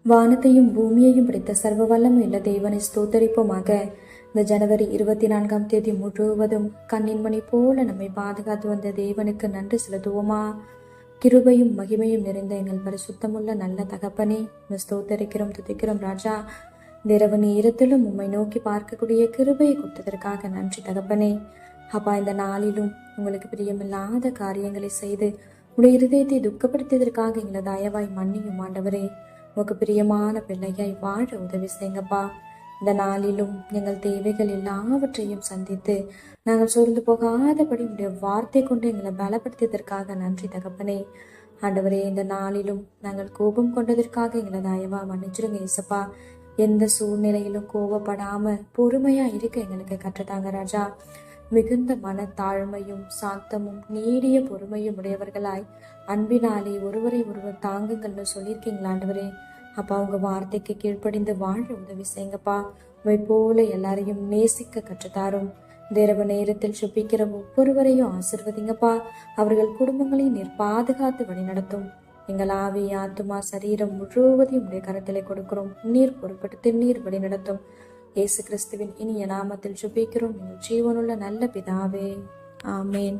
வானத்தையும் பூமியையும் பிடித்த சர்வ வல்லமையுள்ள தேவனை ஸ்தோத்தரிப்போமாக. இந்த ஜனவரி 24ஆம் தேதி முழுவதும் கண்ணின்மணி போல நம்மை பாதுகாத்து வந்த தேவனுக்கு நன்றி செலுத்துவோமா? கிருபையும் மகிமையும் நிறைந்த எங்கள் பரிசுத்தமுள்ள நல்ல தகப்பனே, ஸ்தோத்தரிக்கிறோம், துதிக்கிறோம் ராஜா. இந்த இரவு நேரத்திலும் உம்மை நோக்கி பார்க்கக்கூடிய கிருபையை கொடுத்ததற்காக நன்றி தகப்பனே. அப்பா, இந்த நாளிலும் உங்களுக்கு பிரியமில்லாத காரியங்களை செய்து உடைய இருதயத்தை துக்கப்படுத்தியதற்காக எங்களை தயவாய் மன்னியும் ஆண்டவரே. உனக்கு பிரியமான பிள்ளையாய் வாழ உதவி செய்யுங்கப்பா. இந்த நாளிலும் எங்கள் தேவைகள் எல்லாவற்றையும் சந்தித்து நாங்கள் சோர்ந்து போகாதபடி உடைய வார்த்தை கொண்டு எங்களை பலப்படுத்தியதற்காக நன்றி தகப்பனே. ஆண்டவரே, இந்த நாளிலும் நாங்கள் கோபம் கொண்டதற்காக எங்களை தயவா மன்னிச்சிருங்க ஏசப்பா. எந்த சூழ்நிலையிலும் கோபப்படாம பொறுமையா இருக்க எங்களுக்கு கற்றுத்தாங்க ராஜா. மிகுந்த மனத்தாழ்மையும் சாந்தமும் நீடிய பொறுமையும் உடையவர்களாய் அன்பினாலே ஒருவரை ஒருவர் தாங்குங்கள்னு சொல்லியிருக்கீங்களா ஆண்டவரே. அப்பா, உங்க வார்த்தைக்கு கீழ்ப்படிந்து வாழ உதவி செய்யுங்கப்பா. உண்மை போல எல்லாரையும் நேசிக்க கற்றுத்தாரும். இரவு நேரத்தில் சுப்பிக்கிற ஒவ்வொருவரையும் ஆசிர்வதிங்கப்பா. அவர்கள் குடும்பங்களையும் நீர் பாதுகாத்து வழி நடத்தும். எங்கள் ஆவி, ஆத்துமா, சரீரம் முழுவதையும் உடைய கரத்திலே கொடுக்கிறோம். நீர் பொறுப்படுத்தி நீர் வழி நடத்தும். இயேசு கிறிஸ்துவின் இனிய நாமத்தில் ஜெபிக்கிறோம், எங்கள் ஜீவனுள்ள நல்ல பிதாவே, ஆமேன்.